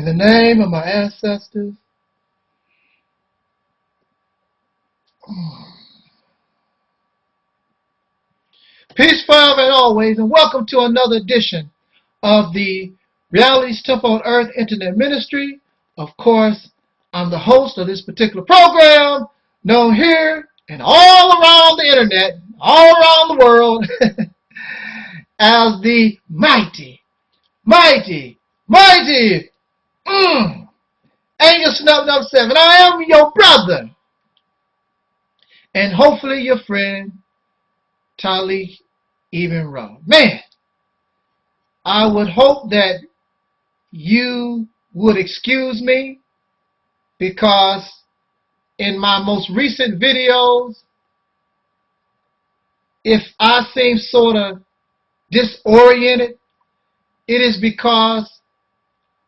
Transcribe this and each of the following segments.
In the name of my ancestors, peace forever and always, and welcome to another edition of the Reality's Temple on Earth Internet Ministry. Of course, I'm the host of this particular program, known here and all around the internet, all around the world, as the mighty Angel Snub 7. I am your brother, and hopefully your friend, Talik Even Raw. Man, I would hope that you would excuse me, because in my most recent videos, if I seem sort of disoriented, it is because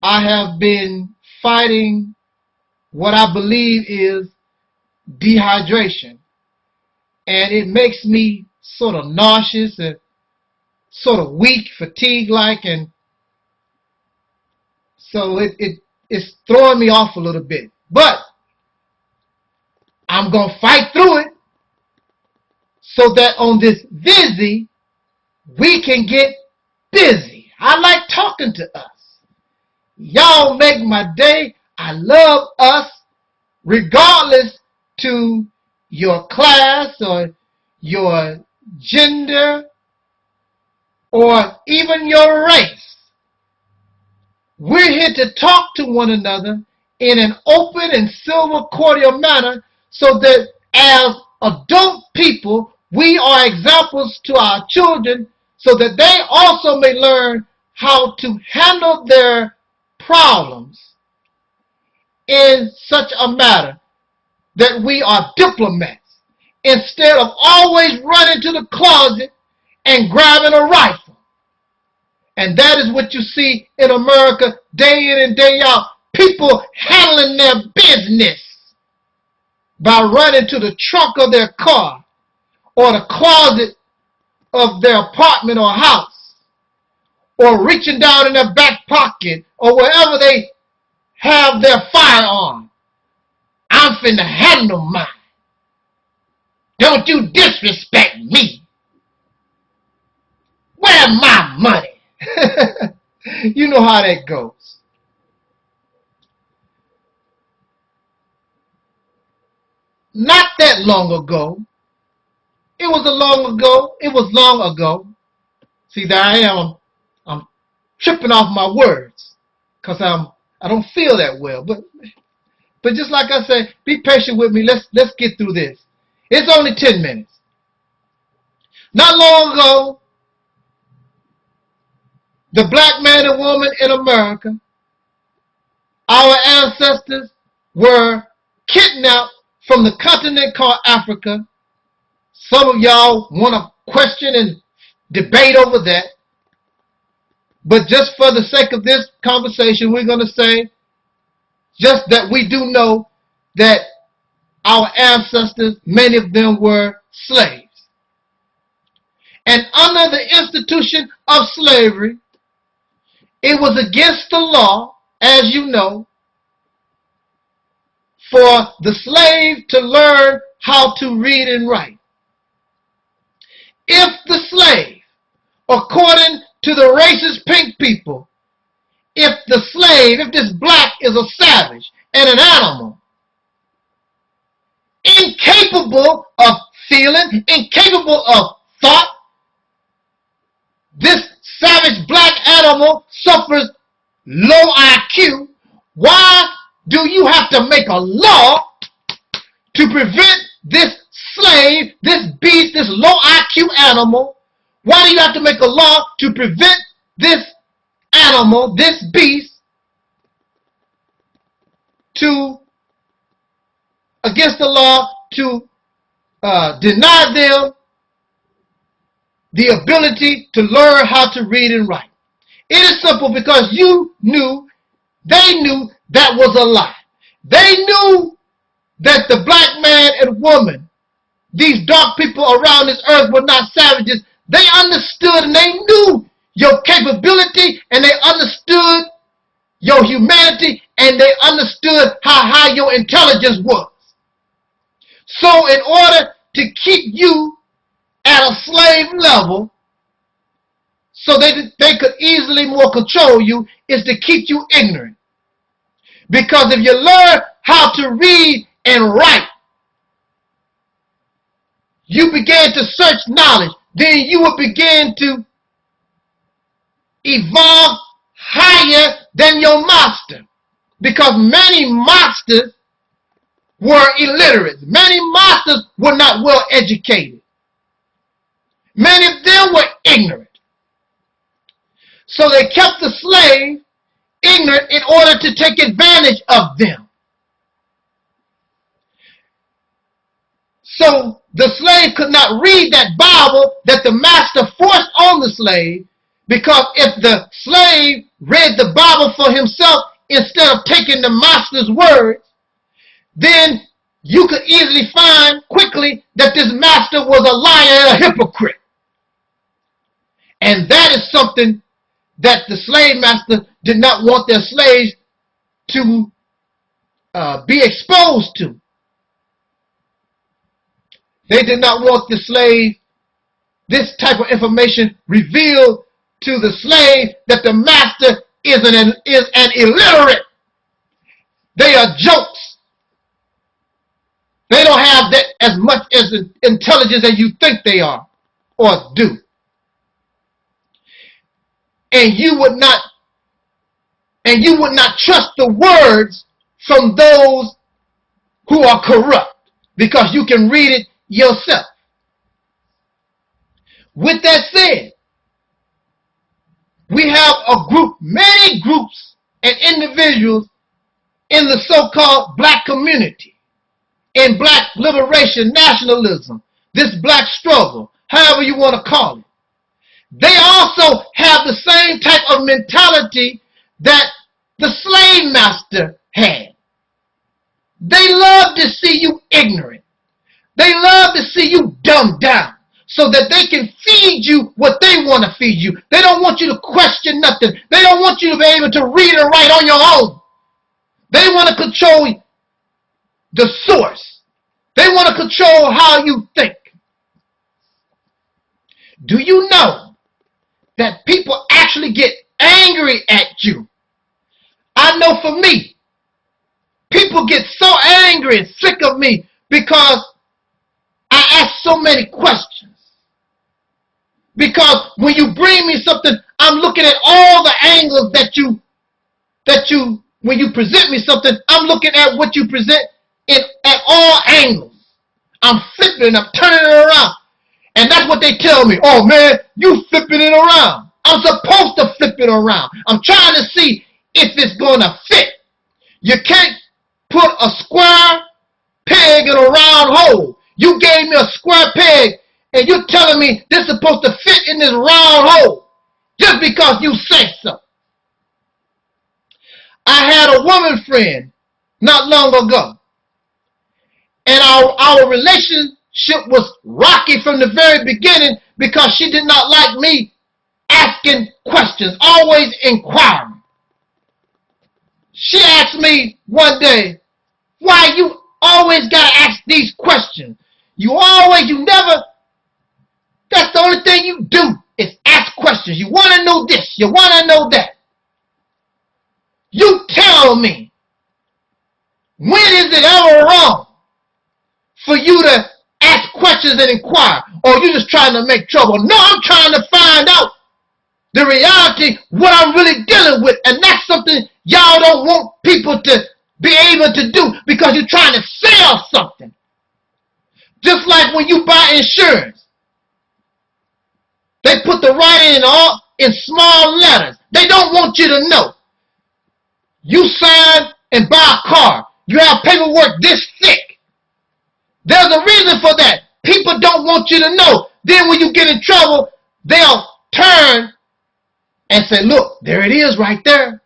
I have been fighting what I believe is dehydration. And it makes me sort of nauseous and sort of weak, fatigue-like, and so it's throwing me off a little bit. But I'm going to fight through it so that on this Vizzy, we can get busy. I like talking to us. Y'all make my day. I love us, regardless to your class or your gender or even your race. We're here to talk to one another in an open and civil, cordial manner, so that as adult people, we are examples to our children, so that they also may learn how to handle their problems in such a manner that we are diplomats, instead of always running to the closet and grabbing a rifle. And that is what you see in America day in and day out. People handling their business by running to the trunk of their car or the closet of their apartment or house, or reaching down in their back pocket or wherever they have their firearm. I'm finna handle mine. Don't you disrespect me. Where's my money? You know how that goes. Not that long ago. It was long ago. See, there I am. I'm tripping off my words because I don't feel that well. But just like I said, be patient with me. Let's get through this. It's only 10 minutes. Not long ago, the black man and woman in America, our ancestors, were kidnapped from the continent called Africa. Some of y'all want to question and debate over that. But just for the sake of this conversation, we're going to say just that we do know that our ancestors, many of them were slaves. And under the institution of slavery, it was against the law, as you know, for the slave to learn how to read and write. If the slave, according to the racist pink people, if this black is a savage and an animal, incapable of feeling, incapable of thought, this savage black animal suffers low IQ, why do you have to make a law to prevent this slave, this beast, this low IQ animal? Why do you have to make a law to prevent this animal, this beast, against the law, to deny them the ability to learn how to read and write? It is simple, because they knew that was a lie. They knew that the black man and woman, these dark people around this earth, were not savages. They understood and they knew your capability, and they understood your humanity, and they understood how high your intelligence was. So in order to keep you at a slave level, so they could easily more control you, is to keep you ignorant. Because if you learn how to read and write, you began to search knowledge, then you will begin to evolve higher than your master. Because many masters were illiterate. Many masters were not well educated. Many of them were ignorant. So they kept the slave ignorant in order to take advantage of them. So the slave could not read that Bible that the master forced on the slave, because if the slave read the Bible for himself instead of taking the master's words, then you could easily find quickly that this master was a liar and a hypocrite. And that is something that the slave master did not want their slaves to be exposed to. They did not want the slave, this type of information revealed to the slave, that the master is an illiterate. They are jokes. They don't have that as much as intelligence as you think they are or do. And you would not trust the words from those who are corrupt, because you can read it yourself. With that said, we have a group, many groups and individuals in the so-called black community, in black liberation, nationalism, this black struggle, however you want to call it. They also have the same type of mentality that the slave master had. They love to see you ignorant. They love to see you dumbed down so that they can feed you what they want to feed you. They don't want you to question nothing. They don't want you to be able to read and write on your own. They want to control the source. They want to control how you think. Do you know that people actually get angry at you? I know for me, people get so angry and sick of me because I ask so many questions. Because when you bring me something, I'm looking at all the angles when you present me something, I'm looking at what you present at all angles. I'm flipping, I'm turning it around. And that's what they tell me. Oh man, you flipping it around. I'm supposed to flip it around. I'm trying to see if it's going to fit. You can't put a square peg in a round hole. You gave me a square peg and you're telling me this is supposed to fit in this round hole just because you say so. I had a woman friend not long ago, and our relationship was rocky from the very beginning because she did not like me asking questions, always inquiring. She asked me one day, why you always got to ask these questions? You never, that's the only thing you do is ask questions. You want to know this, you want to know that. You tell me, when is it ever wrong for you to ask questions and inquire? Or you just trying to make trouble? No, I'm trying to find out the reality, what I'm really dealing with. And that's something y'all don't want people to be able to do because you're trying to sell something. Just like when you buy insurance. They put the writing in small letters. They don't want you to know. You sign and buy a car. You have paperwork this thick. There's a reason for that. People don't want you to know. Then when you get in trouble, they'll turn and say, look, there it is right there.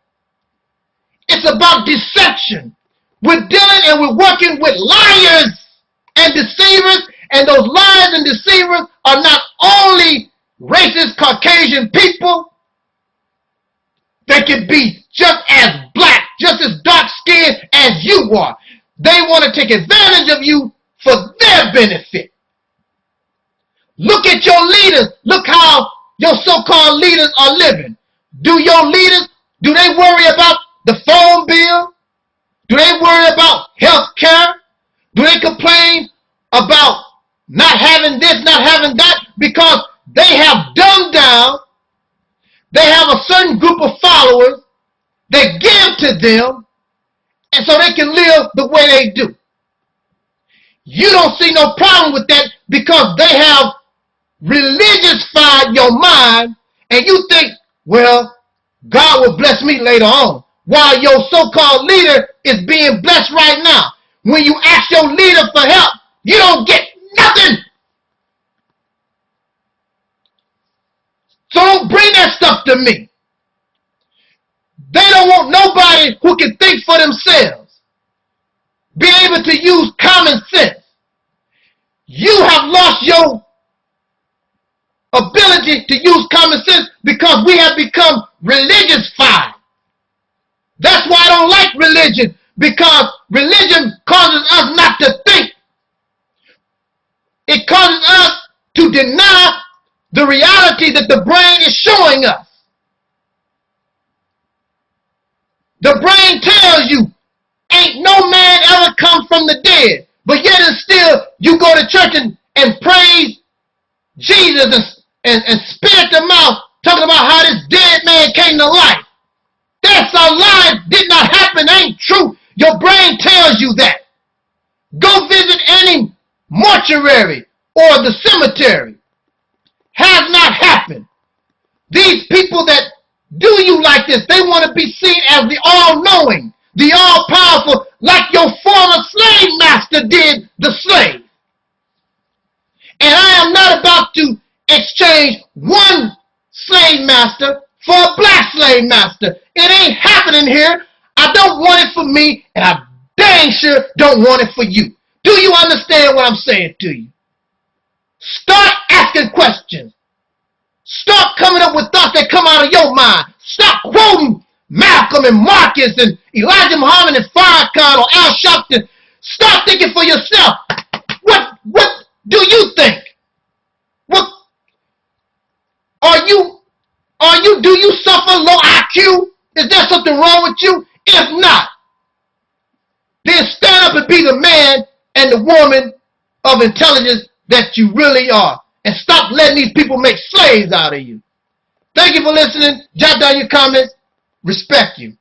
It's about deception. We're dealing and we're working with liars and deceivers, and those liars and deceivers are not only racist Caucasian people, They can be just as black, just as dark-skinned as you are. They want to take advantage of you for their benefit. Look at your leaders. Look how your so-called leaders are living. Do your leaders, do they worry about the phone bill? Do they worry about health care? Do they complain about not having this, not having that? Because they have dumbed down. They have a certain group of followers that give to them, and so they can live the way they do. You don't see no problem with that because they have religious-fied your mind, and you think, well, God will bless me later on, while your so-called leader is being blessed right now. When you ask your leader for help, you don't get nothing. So don't bring that stuff to me. They don't want nobody who can think for themselves, be able to use common sense. You have lost your ability to use common sense because we have become religious-fied. That's why I don't like religion, because religion causes us not to think. It causes us to deny the reality that the brain is showing us. The brain tells you, ain't no man ever come from the dead, but yet and still you go to church and praise Jesus and spit at the mouth talking about how this dead man came to life. That's a lie. Did not happen. Ain't true. Your brain tells you that. Go visit any mortuary or the cemetery. Has not happened. These people that do you like this, they want to be seen as the all-knowing, the all-powerful, like your former slave master did the slave. And I am not about to exchange one slave master for a black slave master. It ain't happening here. I don't want it for me, and I dang sure don't want it for you. Do you understand what I'm saying to you? Start asking questions. Start coming up with thoughts that come out of your mind. Stop quoting Malcolm and Marcus and Elijah Muhammad and Farrakhan or Al Sharpton. Start thinking for yourself. What do you think? What do you suffer low IQ? Is there something wrong with you? If not, then stand up and be the man and the woman of intelligence that you really are. And stop letting these people make slaves out of you. Thank you for listening. Jot down your comments. Respect you.